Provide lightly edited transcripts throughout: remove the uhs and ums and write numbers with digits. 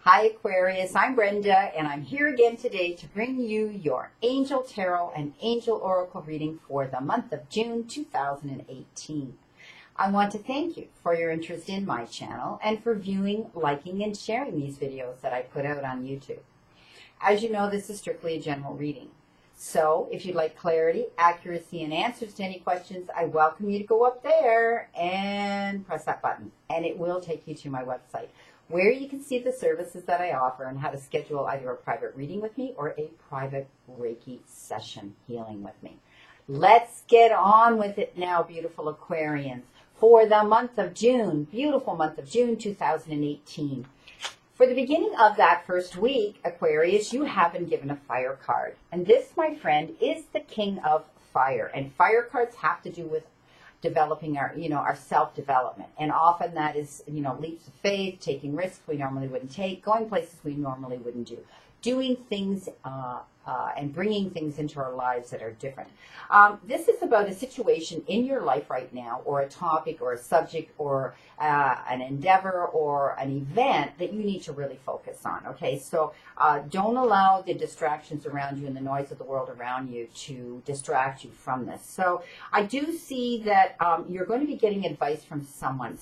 Hi Aquarius, I'm Brenda and I'm here again today to bring you your Angel Tarot and Angel Oracle reading for the month of June 2018. I want to thank you for your interest in my channel and for viewing, liking, and sharing these videos that I put out on YouTube. As you know, this is strictly a general reading. So if you'd like clarity, accuracy, and answers to any questions, I welcome you to go up there and press that button, and it will take you to my website, where you can see the services that I offer and how to schedule either a private reading with me or a private Reiki session healing with me. Let's get on with it now, beautiful Aquarians, for the month of June, beautiful month of June 2018. For the beginning of that first week, Aquarius, you have been given a fire card. And this, my friend, is the King of Fire. And fire cards have to do with developing our self-development. And often that is, leaps of faith, taking risks we normally wouldn't take, going places we normally wouldn't do, doing things and bringing things into our lives that are different. This is about a situation in your life right now, or a topic or a subject or an endeavor or an event that you need to really focus on, okay? So don't allow the distractions around you and the noise of the world around you to distract you from this. So I do see that you're going to be getting advice from someone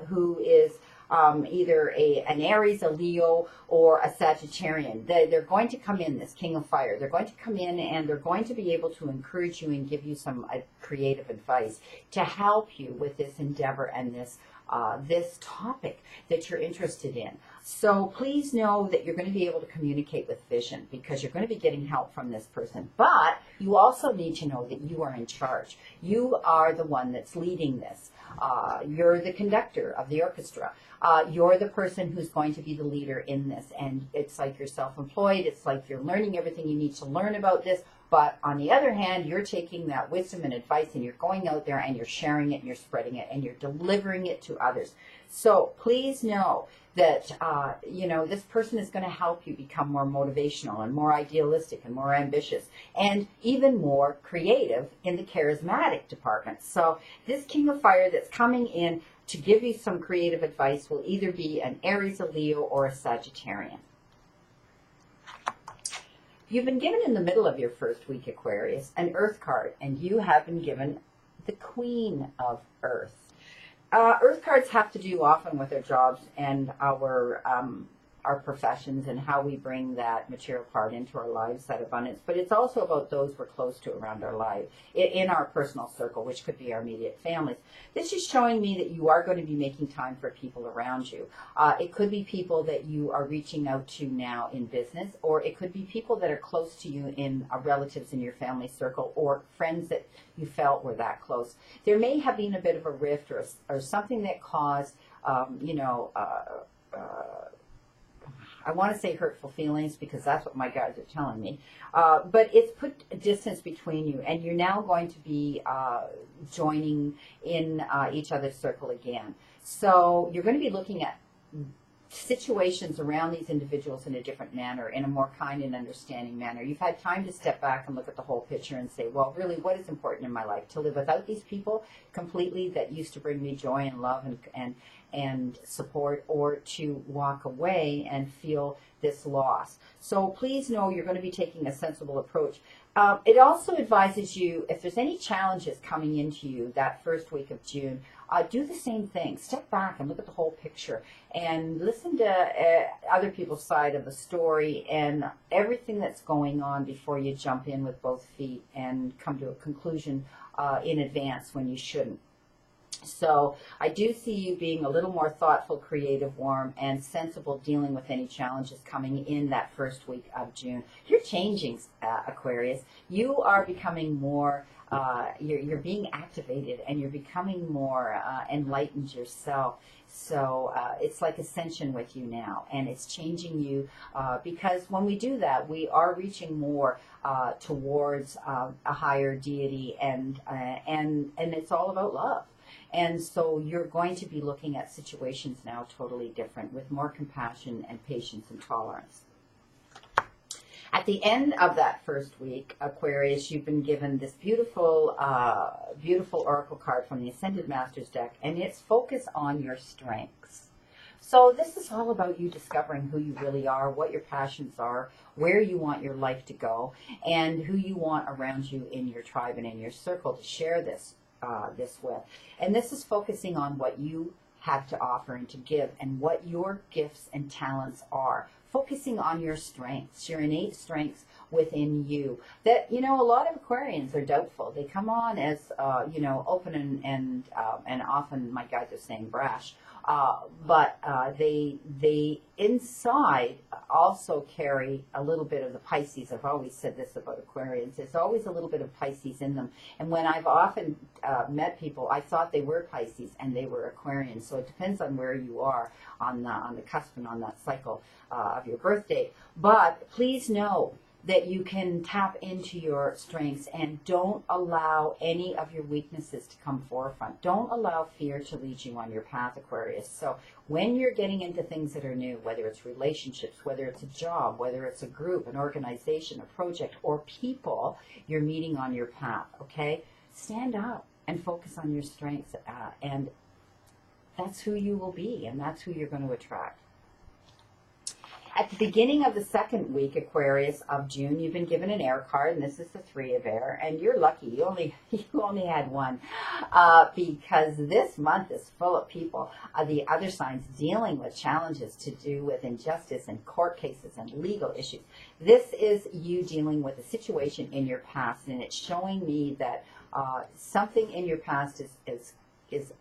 who is either an Aries, a Leo, or a Sagittarian. They're going to come in, this King of Fire. They're going to come in and they're going to be able to encourage you and give you some creative advice to help you with this endeavor and this topic that you're interested in. So please know that you're going to be able to communicate with vision, because you're going to be getting help from this person. But you also need to know that you are in charge. You are the one that's leading this. You're the conductor of the orchestra. You're the person who's going to be the leader in this. And it's like you're self-employed. It's like you're learning everything you need to learn about this. But on the other hand, you're taking that wisdom and advice and you're going out there and you're sharing it and you're spreading it and you're delivering it to others. So please know that, this person is going to help you become more motivational and more idealistic and more ambitious and even more creative in the charismatic department. So this King of Fire that's coming in to give you some creative advice will either be an Aries, a Leo, or a Sagittarian. You've been given in the middle of your first week, Aquarius, an Earth card, and you have been given the Queen of Earth. Earth cards have to do often with our jobs and our professions and how we bring that material part into our lives, that abundance. But it's also about those we're close to around our life, in our personal circle, which could be our immediate families. This is showing me that you are going to be making time for people around you. It could be people that you are reaching out to now in business, or it could be people that are close to you in relatives in your family circle, or friends that you felt were that close. There may have been a bit of a rift or something that caused, I want to say hurtful feelings, because that's what my guides are telling me. But it's put a distance between you, and you're now going to be joining in each other's circle again. So you're going to be looking at situations around these individuals in a different manner, in a more kind and understanding manner. You've had time to step back and look at the whole picture and say, well, really, what is important in my life? To live without these people completely that used to bring me joy and love and support, or to walk away and feel this loss. So please know you're going to be taking a sensible approach. It also advises you, if there's any challenges coming into you that first week of June, do the same thing. Step back and look at the whole picture and listen to other people's side of the story and everything that's going on before you jump in with both feet and come to a conclusion in advance when you shouldn't. So I do see you being a little more thoughtful, creative, warm, and sensible dealing with any challenges coming in that first week of June. You're changing, Aquarius. You are becoming more, you're being activated, and you're becoming more enlightened yourself. So it's like ascension with you now, and it's changing you because when we do that, we are reaching more towards a higher deity, and it's all about love. And so you're going to be looking at situations now totally different, with more compassion and patience and tolerance. At the end of that first week, Aquarius, you've been given this beautiful, beautiful oracle card from the Ascended Masters deck, and it's focused on your strengths. So this is all about you discovering who you really are, what your passions are, where you want your life to go, and who you want around you in your tribe and in your circle to share this with. And this is focusing on what you have to offer and to give and what your gifts and talents are. Focusing on your strengths, your innate strengths within you. That, a lot of Aquarians are doubtful. They come on as, open and often, my guides are saying brash. But they inside also carry a little bit of the Pisces. I've always said this about Aquarians. There's always a little bit of Pisces in them. And when I've often met people, I thought they were Pisces and they were Aquarians. So it depends on where you are on the cusp and on that cycle of your birthday. But please know that you can tap into your strengths and don't allow any of your weaknesses to come forefront. Don't allow fear to lead you on your path, Aquarius. So when you're getting into things that are new, whether it's relationships, whether it's a job, whether it's a group, an organization, a project, or people you're meeting on your path, okay? Stand up and focus on your strengths, and that's who you will be, and that's who you're going to attract. At the beginning of the second week, Aquarius, of June, you've been given an air card, and this is the 3 of air, and you're lucky. You only had one, because this month is full of people, the other signs dealing with challenges to do with injustice and court cases and legal issues. This is you dealing with a situation in your past, and it's showing me that something in your past is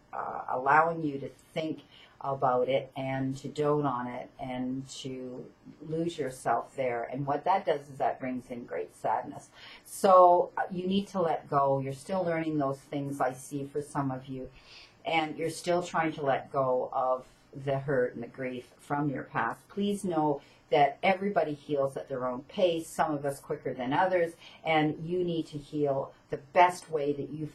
allowing you to think about it and to dote on it and to lose yourself there. And what that does is that brings in great sadness. So you need to let go. You're still learning those things, I see, for some of you. And you're still trying to let go of the hurt and the grief from your past. Please know that everybody heals at their own pace, some of us quicker than others, and you need to heal the best way that you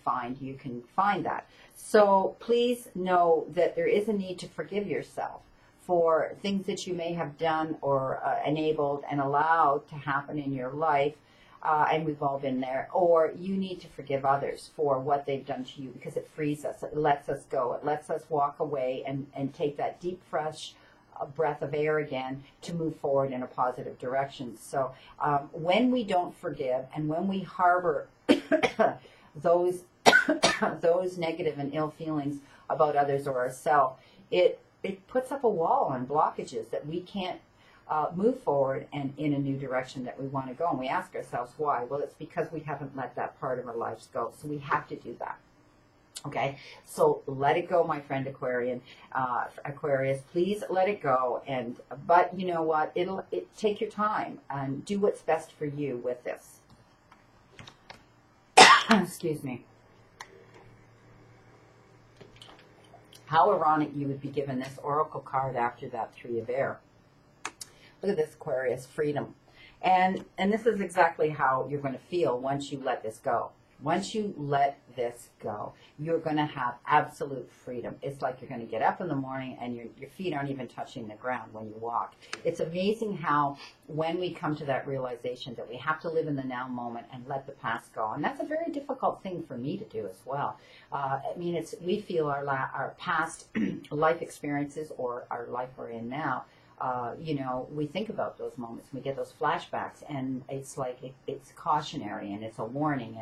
can find that. So please know that there is a need to forgive yourself for things that you may have done or enabled and allowed to happen in your life, and we've all been there, or you need to forgive others for what they've done to you, because it frees us, it lets us go, it lets us walk away and take that deep, fresh breath of air again to move forward in a positive direction. So when we don't forgive and when we harbor those negative and ill feelings about others or ourselves, it puts up a wall and blockages that we can't move forward and in a new direction that we want to go. And we ask ourselves why. Well, it's because we haven't let that part of our lives go. So we have to do that. Okay, so let it go, my friend Aquarian, Aquarius. Please let it go. But you know what? Take your time and do what's best for you with this. Excuse me. How ironic you would be given this oracle card after that 3 of air. Look at this, Aquarius, freedom. And this is exactly how you're going to feel once you let this go. Once you let this go, you're going to have absolute freedom. It's like you're going to get up in the morning and your feet aren't even touching the ground when you walk. It's amazing how when we come to that realization that we have to live in the now moment and let the past go. And that's a very difficult thing for me to do as well. We feel our past life experiences or our life we're in now, we think about those moments, we get those flashbacks, and it's like it's cautionary and it's a warning,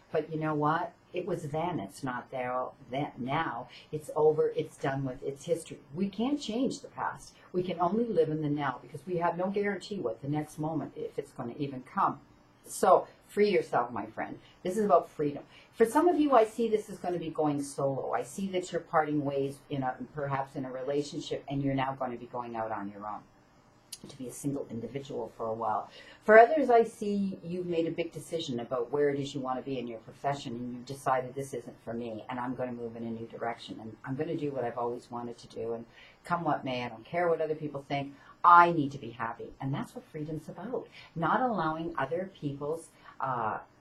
but you know what? It was then. It's not there then. Now it's over. It's done with. It's history. We can't change the past. We can only live in the now because we have no guarantee what the next moment, if it's going to even come. So free yourself, my friend. This is about freedom. For some of you, I see this is going to be going solo. I see that you're parting ways perhaps in a relationship, and you're now going to be going out on your own to be a single individual for a while. For others, I see you've made a big decision about where it is you want to be in your profession, and you've decided this isn't for me, and I'm going to move in a new direction, and I'm going to do what I've always wanted to do, and come what may, I don't care what other people think. I need to be happy, and that's what freedom's about. Not allowing other people's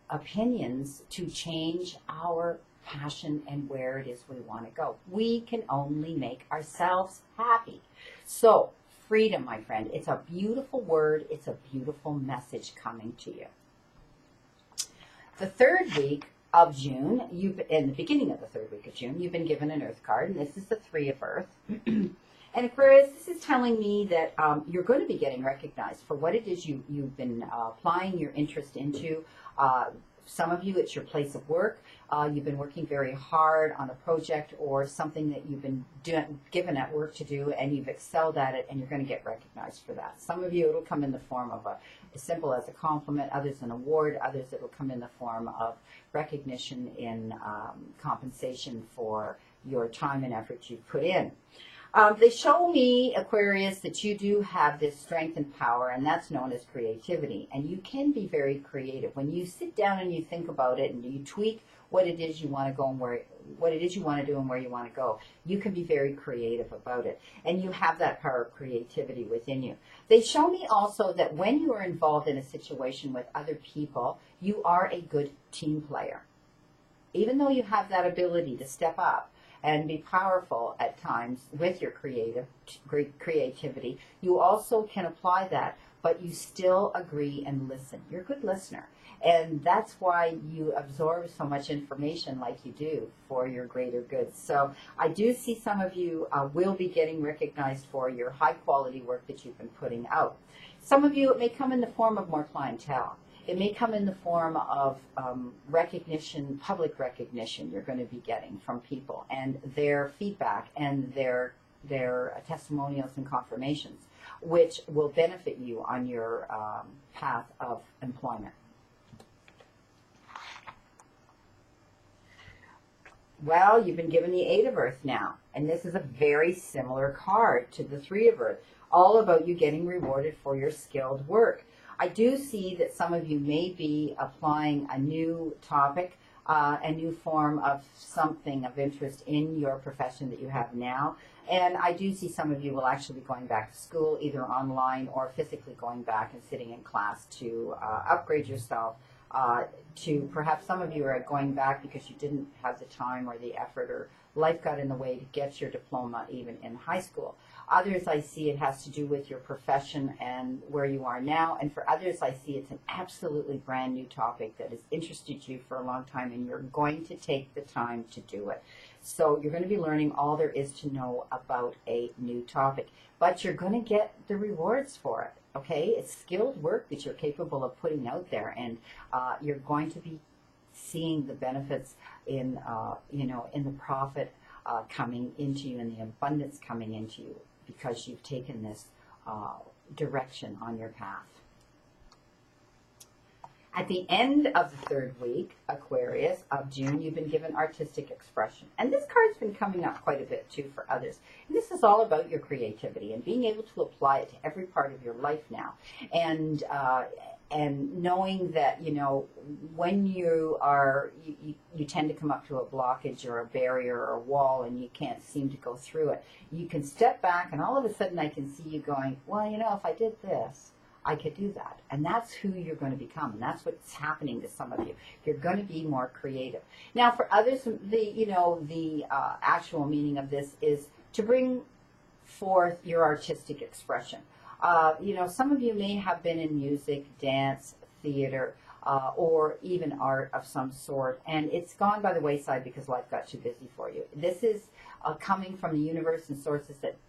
opinions to change our passion and where it is we want to go. We can only make ourselves happy. So freedom, my friend, it's a beautiful word. It's a beautiful message coming to you. The third week of June, in the beginning of the third week of June, you've been given an earth card, and this is the 3 of Earth. And Aquarius, this is telling me that you're going to be getting recognized for what it is you've been applying your interest into. Some of you, it's your place of work. You've been working very hard on a project or something that you've been given at work to do, and you've excelled at it, and you're going to get recognized for that. Some of you, it'll come in the form of as simple as a compliment, others an award, others it'll come in the form of recognition in compensation for your time and effort you've put in. They show me, Aquarius, that you do have this strength and power, and that's known as creativity. And you can be very creative. When you sit down and you think about it and you tweak what it is you want to go and what it is you want to do and where you want to go, you can be very creative about it. And you have that power of creativity within you. They show me also that when you are involved in a situation with other people, you are a good team player. Even though you have that ability to step up and be powerful at times with your creativity, you also can apply that, but you still agree and listen. You're a good listener. And that's why you absorb so much information like you do for your greater good. So I do see some of you will be getting recognized for your high quality work that you've been putting out. Some of you, it may come in the form of more clientele. It may come in the form of recognition, public recognition you're going to be getting from people and their feedback and their testimonials and confirmations, which will benefit you on your path of employment. Well, you've been given the Eight of Earth now, and this is a very similar card to the Three of Earth, all about you getting rewarded for your skilled work. I do see that some of you may be applying a new topic, a new form of something of interest in your profession that you have now. And I do see some of you will actually be going back to school, either online or physically going back and sitting in class to upgrade yourself. To perhaps some of you are going back because you didn't have the time or the effort or life got in the way to get your diploma even in high school. Others, I see it has to do with your profession and where you are now. And for others, I see it's an absolutely brand new topic that has interested you for a long time, and you're going to take the time to do it. So you're going to be learning all there is to know about a new topic, but you're going to get the rewards for it. Okay, it's skilled work that you're capable of putting out there, and you're going to be seeing the benefits in, in the profit coming into you and the abundance coming into you because you've taken this direction on your path. At the end of the third week, Aquarius, of June, you've been given artistic expression. And this card's been coming up quite a bit, too, for others. And this is all about your creativity and being able to apply it to every part of your life now. And knowing that, when you tend to come up to a blockage or a barrier or a wall and you can't seem to go through it, you can step back and all of a sudden I can see you going, well, if I did this, I could do that. And that's who you're going to become. And that's what's happening to some of you. You're going to be more creative. Now, for others, the actual meaning of this is to bring forth your artistic expression. Some of you may have been in music, dance, theater, or even art of some sort, and it's gone by the wayside because life got too busy for you. This is coming from the universe and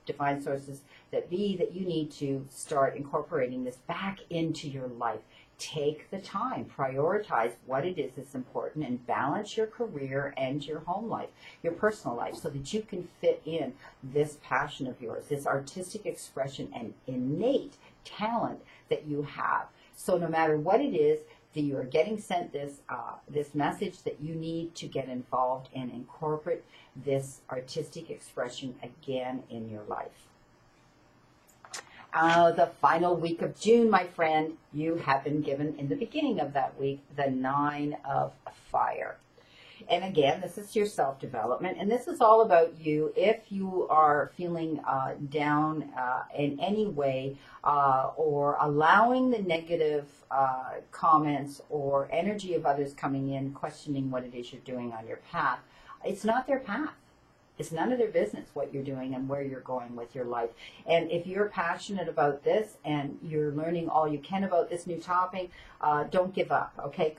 divine sources that you need to start incorporating this back into your life. Take the time, prioritize what it is that's important, and balance your career and your home life, your personal life, so that you can fit in this passion of yours, this artistic expression and innate talent that you have. So no matter what it is that you are getting sent this message that you need to get involved and incorporate this artistic expression again in your life. The final week of June, my friend, you have been given in the beginning of that week the Nine of Fire. And again, this is your self-development, and this is all about you. If you are feeling down in any way or allowing the negative comments or energy of others coming in, questioning what it is you're doing on your path, it's not their path. It's none of their business what you're doing and where you're going with your life. And if you're passionate about this and you're learning all you can about this new topic, don't give up, okay?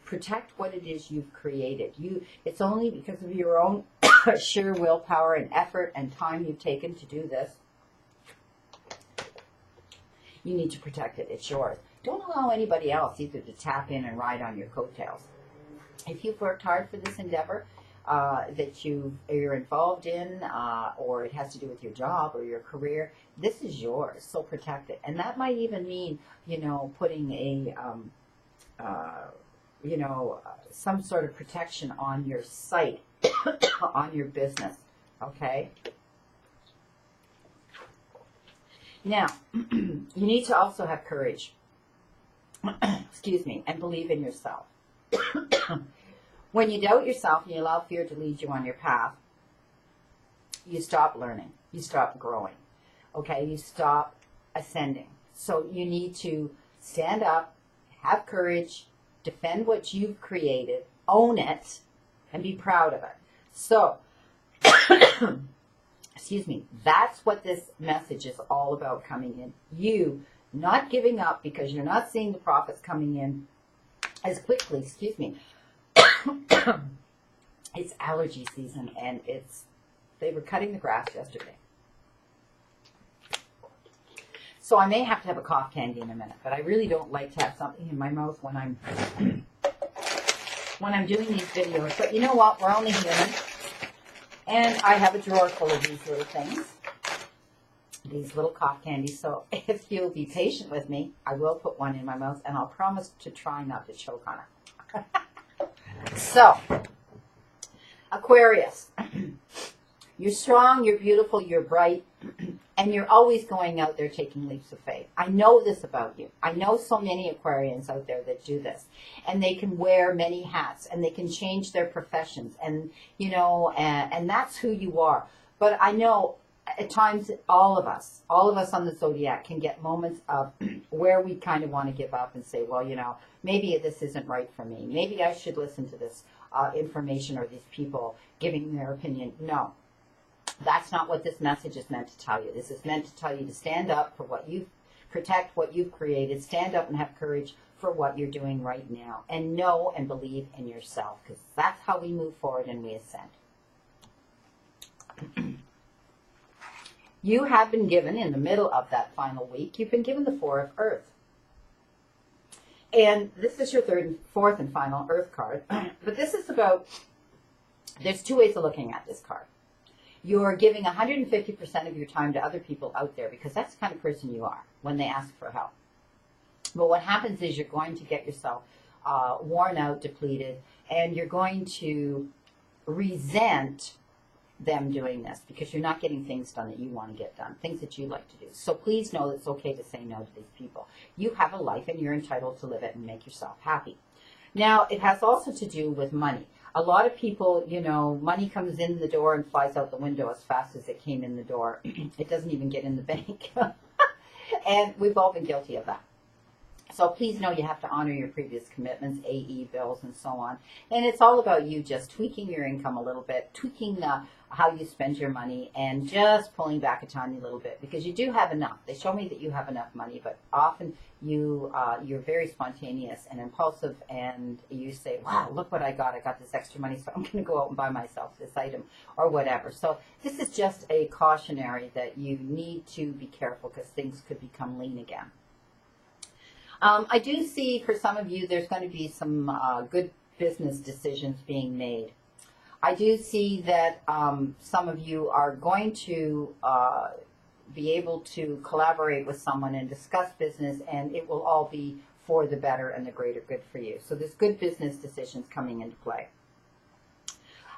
Protect what it is you've created. It's only because of your own sheer willpower and effort and time you've taken to do this You need to protect it. It's yours. Don't allow anybody else either to tap in and ride on your coattails. If you've worked hard for this endeavor that you're involved in, or it has to do with your job or your career, this is yours. So protect it. And that might even mean, putting a, some sort of protection on your site, on your business. Okay? Now, you need to also have courage. Excuse me, and believe in yourself. When you doubt yourself and you allow fear to lead you on your path, you stop learning. You stop growing. Okay? You stop ascending. So you need to stand up, have courage, defend what you've created, own it, and be proud of it. So, excuse me, that's what this message is all about coming in. You not giving up because you're not seeing the profits coming in as quickly, excuse me. It's allergy season, and they were cutting the grass yesterday. So I may have to have a cough candy in a minute, but I really don't like to have something in my mouth when I'm doing these videos. But you know what? We're only human. And I have a drawer full of these little things, these little cough candies. So if you'll be patient with me, I will put one in my mouth, and I'll promise to try not to choke on it. So, Aquarius, you're strong, you're beautiful, you're bright, and you're always going out there taking leaps of faith. I know this about you. I know so many Aquarians out there that do this, and they can wear many hats, and they can change their professions, and and that's who you are. But I know at times all of us on the Zodiac can get moments of where we kind of want to give up and say, well, maybe this isn't right for me. Maybe I should listen to this information or these people giving their opinion. No, that's not what this message is meant to tell you. This is meant to tell you to stand up for what protect what you've created, stand up and have courage for what you're doing right now, and know and believe in yourself, because that's how we move forward and we ascend. You have been given, in the middle of that final week, you've been given the Four of Earth. And this is your fourth and final Earth card. But this is about, there's two ways of looking at this card. You're giving 150% of your time to other people out there, because that's the kind of person you are when they ask for help. But what happens is you're going to get yourself worn out, depleted, and you're going to resent them doing this because you're not getting things done that you want to get done, things that you like to do. So please know that it's okay to say no to these people. You have a life and you're entitled to live it and make yourself happy. Now, it has also to do with money. A lot of people, money comes in the door and flies out the window as fast as it came in the door. It doesn't even get in the bank. And we've all been guilty of that. So please know you have to honor your previous commitments, AE bills, and so on. And it's all about you just tweaking your income a little bit, tweaking how you spend your money, and just pulling back a tiny little bit, because you do have enough. They show me that you have enough money, but often you're very spontaneous and impulsive, and you say, wow, look what I got. I got this extra money, so I'm going to go out and buy myself this item or whatever. So this is just a cautionary that you need to be careful, because things could become lean again. I do see for some of you there's going to be some good business decisions being made. I do see that some of you are going to be able to collaborate with someone and discuss business, and it will all be for the better and the greater good for you. So there's good business decisions coming into play.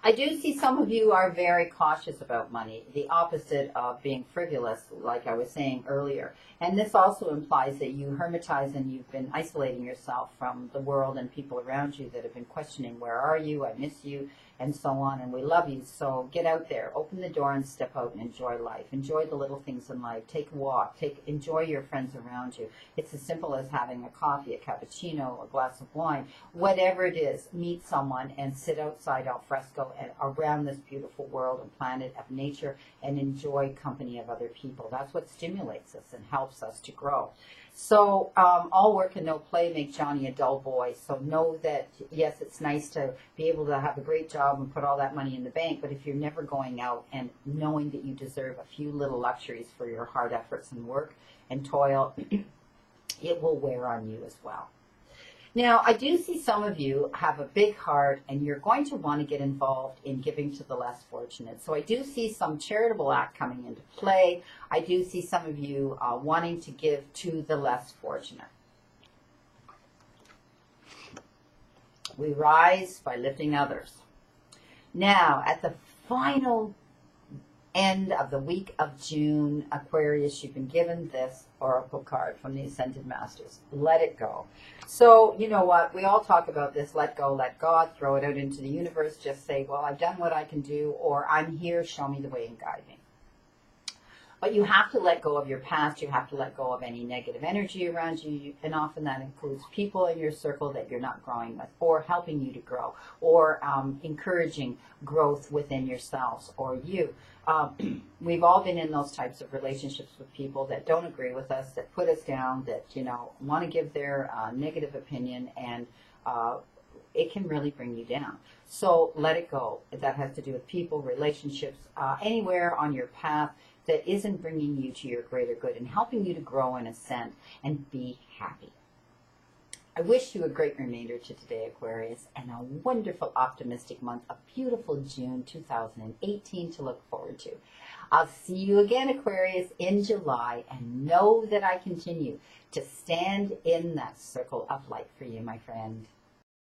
I do see some of you are very cautious about money, the opposite of being frivolous, like I was saying earlier. And this also implies that you hermitize and you've been isolating yourself from the world and people around you that have been questioning, where are you, I miss you, and so on, and we love you. So get out there, open the door and step out and enjoy life. Enjoy the little things in life. Take a walk. Enjoy your friends around you. It's as simple as having a coffee, a cappuccino, a glass of wine, whatever it is. Meet someone and sit outside al fresco and around this beautiful world and planet of nature and enjoy company of other people. That's what stimulates us and helps us to grow. So all work and no play make Johnny a dull boy. So know that, yes, it's nice to be able to have a great job and put all that money in the bank, but if you're never going out and knowing that you deserve a few little luxuries for your hard efforts and work and toil, it will wear on you as well. Now, I do see some of you have a big heart and you're going to want to get involved in giving to the less fortunate. So I do see some charitable act coming into play. I do see some of you wanting to give to the less fortunate. We rise by lifting others. Now, at the final end of the week of June, Aquarius, you've been given this oracle card from the Ascended Masters. Let it go. So, you know what? We all talk about this. Let go, let God. Throw it out into the universe. Just say, well, I've done what I can do, or I'm here. Show me the way and guide me. But you have to let go of your past. You have to let go of any negative energy around you. And often that includes people in your circle that you're not growing with, or helping you to grow, or encouraging growth within yourselves or you. We've all been in those types of relationships with people that don't agree with us, that put us down, that, you know, want to give their negative opinion, and it can really bring you down. So let it go. That has to do with people, relationships, anywhere on your path that isn't bringing you to your greater good and helping you to grow and ascend and be happy. I wish you a great remainder to today, Aquarius, and a wonderful, optimistic month, a beautiful June 2018 to look forward to. I'll see you again, Aquarius, in July, and know that I continue to stand in that circle of light for you, my friend.